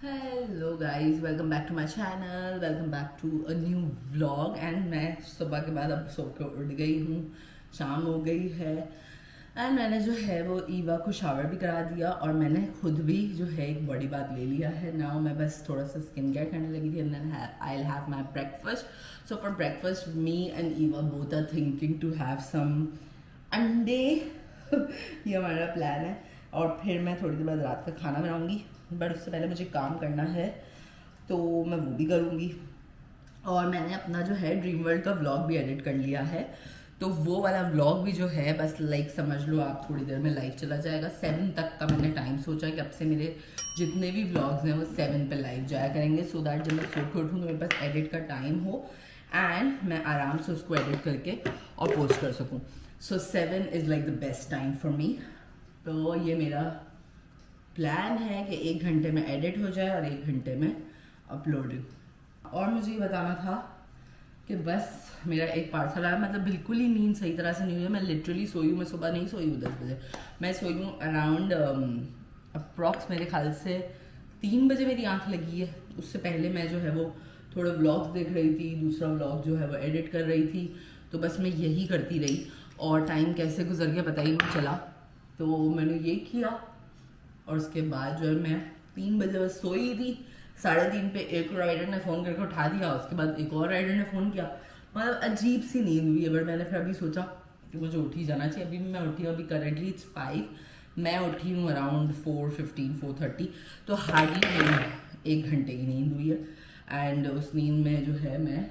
Hello guys, welcome back to my channel, welcome back to a new vlog. And मैं सुबह के बाद अब सो के उठ गई हूँ, शाम हो गई है। एंड मैंने जो है वो ईवा को शावर भी करा दिया और मैंने खुद भी जो है एक बड़ी बात ले लिया है। नाउ मैं बस थोड़ा सा स्किन केयर करने लगी थी and then I will have my breakfast. So for breakfast me and Eva both are thinking to have some अंडे ये हमारा प्लान है। और फिर मैं थोड़ी देर बाद रात का खाना बनाऊंगी, बट उससे पहले मुझे काम करना है तो मैं वो भी करूँगी। और मैंने अपना जो है ड्रीम वर्ल्ड का व्लॉग भी एडिट कर लिया है, तो वो वाला व्लॉग भी जो है बस समझ लो आप थोड़ी देर में लाइव चला जाएगा। 7 तक का मैंने टाइम सोचा कि अब से मेरे जितने भी व्लॉग्स हैं वो 7 पे लाइव जाया करेंगे, सो दैट जब मैं सो के उठूँ तो मेरे पास एडिट का टाइम हो एंड मैं आराम से उसको एडिट करके और पोस्ट कर सकूँ। सो 7 is like the best time for me. तो ये मेरा प्लान है कि 1 घंटे में एडिट हो जाए और 1 घंटे में अपलोडिंग। और मुझे ये बताना था कि बस मेरा एक पार्सल आया, मतलब बिल्कुल ही नींद सही तरह से नहीं हुई है। मैं लिटरली सोई हूँ, मैं सुबह नहीं सोई हूँ 10 बजे, मैं सोई हूँ अराउंड अप्रॉक्स मेरे ख्याल से 3 बजे मेरी आँख लगी है। उससे पहले मैं जो है वो थोड़े व्लॉग्स देख रही थी, दूसरा व्लॉग जो है वो एडिट कर रही थी, तो बस मैं यही करती रही और टाइम कैसे गुजर गया पता ही नहीं चला। तो मैंने ये किया और उसके बाद जो है मैं 3 बजे बस सोई थी। 3:30 पे एक राइडर ने फ़ोन करके उठा दिया, उसके बाद एक और राइडर ने फ़ोन किया। मतलब अजीब सी नींद हुई है, बट मैंने फिर अभी सोचा कि मुझे उठ ही जाना चाहिए। अभी मैं उठी हूँ, अभी करेंटली इट्स 5, मैं उठी हूँ अराउंड 4:15 4:30, तो हार्डली मेरी 1 घंटे की नींद हुई है। एंड उस नींद में जो है मैं,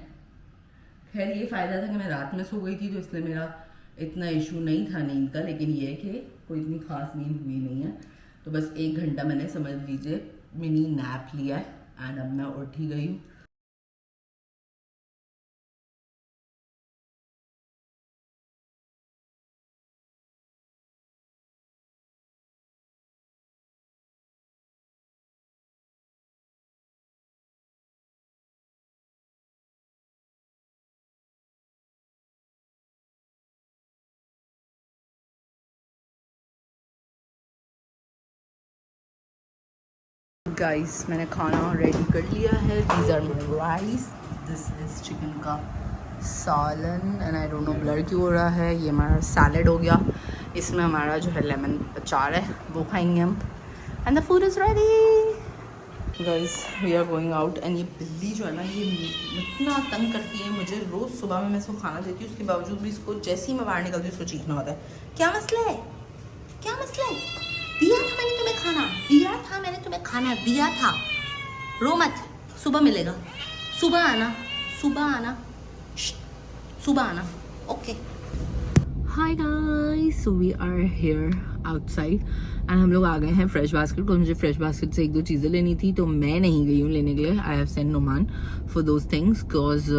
खैर ये फ़ायदा था कि मैं रात में सो गई थी तो इसलिए मेरा इतना इशू नहीं था नींद का, लेकिन ये है कि कोई इतनी खास नींद हुई नहीं है। तो बस 1 घंटा मैंने समझ लीजिए मिनी नैप लिया है एंड अब मैं उठ ही गई हूँ। गाइस मैंने खाना रेडी कर लिया है। These are my rice, this is chicken का सालन and I don't know blur क्यों हो रहा है। ये हमारा सैलड हो गया, इसमें हमारा जो है लेमन अचार है वो खाएंगे हम। And the food is ready. Guys we are going out and ये बिल्ली जो है ना ये इतना तंग करती है मुझे। रोज़ सुबह में मैं इसको खाना देती हूँ, उसके बावजूद भी इसको जैसे ही मैं बाहर निकलती हूँ इसको चीखना होता है। क्या मसला है, क्या मसला है? दिया था मैंने तुम्हें खाना, दिया था मैंने तुम्हें खाना दिया था। रो मत, सुबह मिलेगा, सुबह आना, सुबह आना, सुबह आना, okay. Hi guys, so we are here outside and हम लोग आ गए हैं फ्रेश बास्केट को। मुझे फ्रेश बास्केट से 1-2 चीज़ें लेनी थी तो मैं नहीं गई हूँ लेने के लिए। I have send Noman for those things because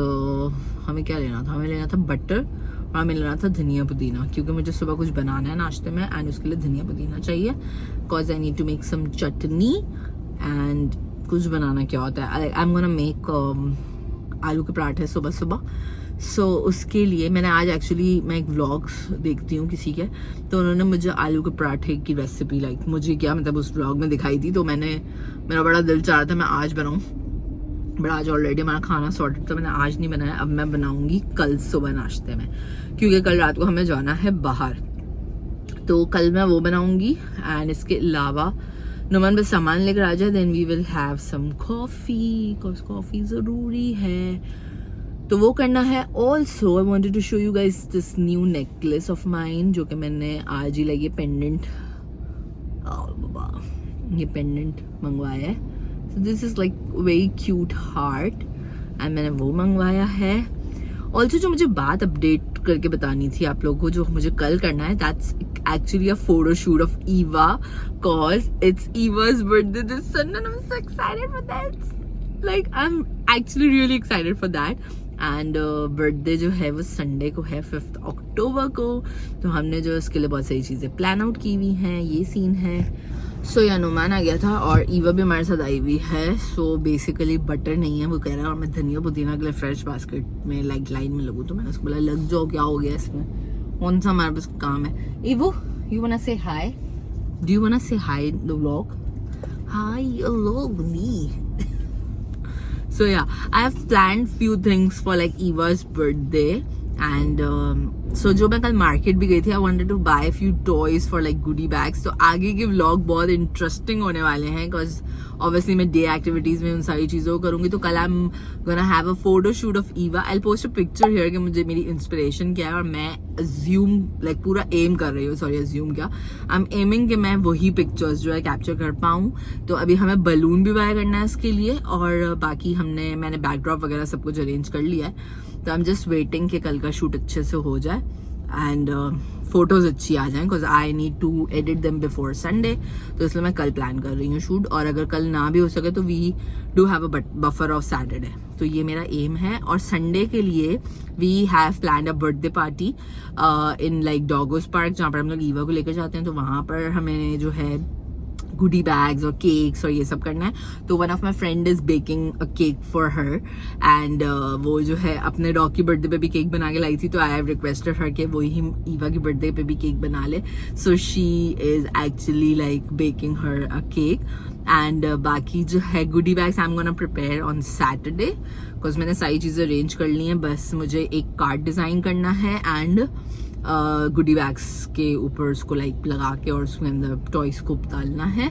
हमें क्या लेना था, हमें लेना था बटर और हमें लेना था धनिया पुदीना, क्योंकि मुझे सुबह कुछ बनाना है नाश्ते में एंड उसके लिए धनिया पुदीना चाहिए because I need to make some chutney. And कुछ बनाना क्या होता है, आई एम गोना मेक आलू के पराठे सुबह सुबह। सो उसके लिए मैंने आज एक्चुअली मैं एक व्लॉग्स देखती हूँ किसी के, तो उन्होंने मुझे आलू के पराठे की रेसिपी मुझे क्या मतलब उस व्लॉग में दिखाई थी, तो मेरा बड़ा दिल चाह रहा था मैं आज बनाऊँ, बट आज ऑलरेडी हमारा खाना सॉर्टेड तो मैंने आज नहीं बनाया। अब मैं बनाऊंगी कल सुबह नाश्ते में, क्योंकि कल रात को हमें जाना है बाहर, तो कल मैं वो बनाऊंगी। एंड इसके अलावा नुमान बस सामान लेकर आ जाए, then we will have some coffee, because coffee ज़रूरी है, तो वो करना है। Also I wanted to show you guys this new necklace of mine, जो कि मैंने आज ही लगी पेंडेंट, ये पेंडेंट मंगवाया है। So this is like very cute heart and मैंने वो मंगवाया है। ऑल्सो जो मुझे बात अपडेट करके बतानी थी आप लोगों को, जो मुझे कल करना है, that's actually a photo shoot of Eva, cause it's Eva's birthday this Sunday and I'm so excited for that. Like I'm actually really excited for that. And birthday जो है वो संडे को है 5 अक्टूबर को, तो हमने जो इसके लिए बहुत सारी चीज़ें प्लान आउट की हुई हैं, ये सीन है। सो या नुमान आ गया था और ईवा भी हमारे साथ आई हुई है। सो बेसिकली बटर नहीं है, वो कह रहा है और मैं धनिया पुदीना के लिए फ्रेश बास्केट में लाइन में लगूँ, तो मैंने उसको बोला लग जाओ, क्या हो गया इसमें, कौन सा हमारे पास काम है। Evo, you wanna say hi, do you wanna say hi in the vlog? Hi, hello, me. So yeah, I have planned few things for like Eva's birthday and so जो मैं कल मार्केट भी गई थी, I wanted to buy a few toys for like goodie bags. तो आगे के vlog बहुत इंटरेस्टिंग होने वाले हैं because obviously मैं डे एक्टिविटीज में उन सारी चीज़ों को करूँगी. तो कल I'm gonna have a photo shoot of Eva. I'll post a picture here कि मुझे मेरी इंस्पिरेशन क्या है और मैं assume like पूरा एम कर रही हूँ. सॉरी assume क्या, I'm aiming कि मैं वही पिक्चर्स जो है कैप्चर कर पाऊँ. तो अभी हमें बलून भी बाय करना है इसके लिए और बाकी मैंने बैकड्रॉप वगैरह सब कुछ अरेंज कर लिया है. तो आई एम जस्ट वेटिंग कि कल का शूट अच्छे से हो जाए एंड फोटोज अच्छी आ जाएं because I need to edit them before Sunday. तो इसलिए मैं कल प्लान कर रही हूँ शूट और अगर कल ना भी हो सके तो we do have a buffer of Saturday. तो ये मेरा एम है. और संडे के लिए we have planned a birthday party in like doggos park जहाँ पर हम लोग ईवा को लेकर जाते हैं. तो वहाँ पर हमें जो है गुडी बैग्स और केक्स और ये सब करना है. तो one of my friend is baking a cake for her and वो जो है अपने डॉग की बर्थडे पे भी केक बना के लाई थी. तो आई हैव रिक्वेस्टेड हर के वो ही ईवा की बर्थडे पे भी केक बना ले. So she is actually like baking her a cake and बाकी जो है goodie bags I am gonna prepare on Saturday because मैंने सारी चीज़ें अरेंज कर ली हैं. बस मुझे एक कार्ड डिज़ाइन करना है एंड गुडी बैग्स के ऊपर उसको लाइक लगा के और उसके अंदर टॉयस को डालना है.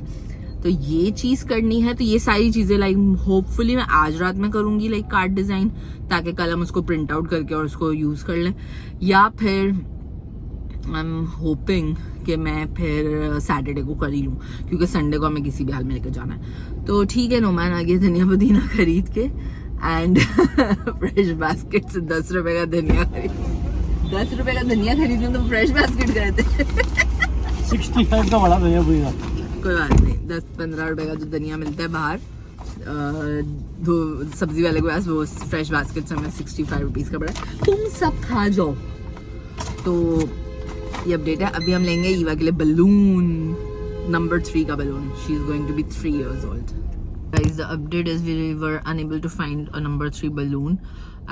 तो ये चीज़ करनी है. तो ये सारी चीज़ें लाइक होपफुली मैं आज रात में करूँगी लाइक कार्ड डिज़ाइन ताकि कल हम उसको प्रिंट आउट करके और उसको यूज़ कर लें. या फिर आई एम होपिंग कि मैं फिर सैटरडे को कर ही लूँ क्योंकि संडे को हमें किसी भी हाल में लेकर जाना है. तो ठीक है, नोमान आ गया धनिया पुदीना खरीद के एंड फ्रेश बास्केट से 10 रुपए का धनिया खरीद 10 रुपए का धनिया खरीदी तो फ्रेश बास्केट गए थे 65 का बड़ा धनिया पुदीना. कोई बात नहीं, 10-15 रुपए का जो धनिया मिलता है बाहर दो सब्जी वाले के पास वो फ्रेश बास्केट से हमें 65 रुपीज का पड़ा. तुम सब खा जाओ. तो ये अपडेट है. अभी हम लेंगे ईवा के लिए बलून, नंबर 3 का balloon. She is going to be 3 years old. Guys, the update is we were unable to find a number 3 balloon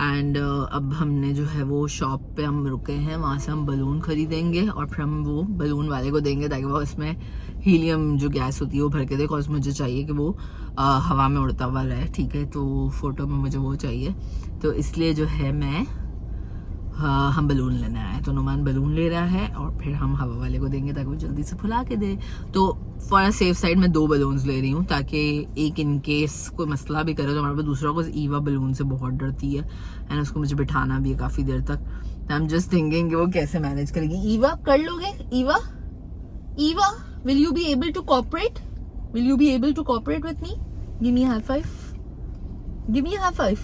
and अब हमने जो है वो शॉप पे हम रुके हैं. वहाँ से हम बलून खरीदेंगे और फिर हम वो बलून वाले को देंगे ताकि वो उसमें हीलियम जो गैस होती है वो भर के दे. बिकॉज मुझे चाहिए कि वो हवा में उड़ता हुआ रहे. ठीक है, तो फोटो में मुझे वो चाहिए. तो इसलिए जो है हम बलून लेने आए. तो नुमान बलून ले रहा है और फिर हम हवा वाले को देंगे ताकि वो जल्दी से फुला के दे. तो फॉर अ सेफ साइड मैं 2 बलून्स ले रही हूँ ताकि एक इन केस कोई मसला भी करे तो हमारे पास दूसरा को. ईवा बलून से बहुत डरती है एंड उसको मुझे बिठाना भी है काफ़ी देर तक. आई एम जस्ट थिंकिंग कि वो कैसे मैनेज करेगी. ईवा कर लोगे? Eva will you be able to cooperate? Will you be able to cooperate with me? Give me high five. Give me high five.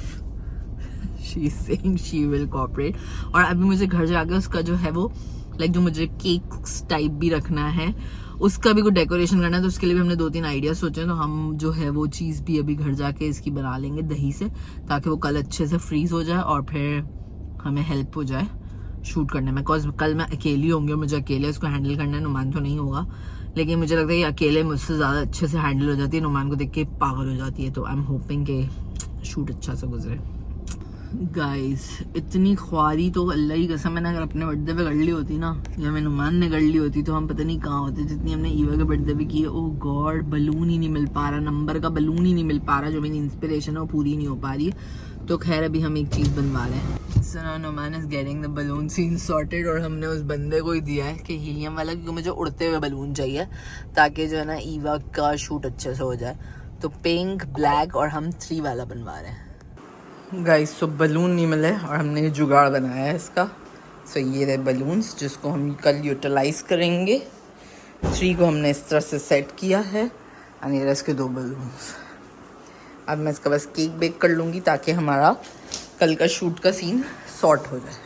She is saying she will cooperate. और अभी मुझे घर जाकर उसका जो है वो लाइक जो मुझे केक्स टाइप भी रखना है उसका भी कुछ डेकोरेशन करना है. तो उसके लिए भी हमने 2-3 आइडिया सोचे हैं. तो हम जो है वो चीज़ भी अभी घर जाके इसकी बना लेंगे दही से ताकि वो कल अच्छे से फ्रीज हो जाए और फिर हमें हेल्प हो जाए शूट करने में. बिकॉज कल मैं अकेली होंगी और मुझे अकेले उसको हैंडल करना है. नुमान तो नहीं होगा लेकिन मुझे लगता है कि अकेले मुझसे ज़्यादा अच्छे से हैंडल हो जाती है. नुमान को देख के पागल हो जाती है. तो आई एम होपिंग कि शूट अच्छा से गुजरे. गाइस, इतनी ख्वारी तो अल्लाह की कसम मैंने अगर अपने बर्थडे पे कर ली होती ना या मैं नुमान ने कर ली होती तो हम पता नहीं कहाँ होते जितनी हमने ईवा के बर्थडे पे की है. ओह गॉड, बलून ही नहीं मिल पा रहा, नंबर का बलून ही नहीं मिल पा रहा. जो मेरी इंस्पिरेशन है वो पूरी नहीं हो पा रही है. तो खैर अभी हम एक चीज़ बनवा रहे हैं. So now Numan is getting the balloon scene sorted और हमने उस बंदे को ही दिया है कि हीलियम वाला, क्योंकि मुझे उड़ते हुए बलून चाहिए ताकि जो है ना ईवा का शूट अच्छे से हो जाए. तो पिंक, ब्लैक और हम 3 वाला बनवा रहे हैं. गाइस, सो बलून नहीं मिले और हमने जुगाड़ बनाया है इसका. सो ये रहे बलून्स जिसको हम कल यूटिलाइज करेंगे. 3 को हमने इस तरह से सेट किया है और ये रहे इसके 2 बलून्स. अब मैं इसका बस केक बेक कर लूँगी ताकि हमारा कल का शूट का सीन सॉर्ट हो जाए.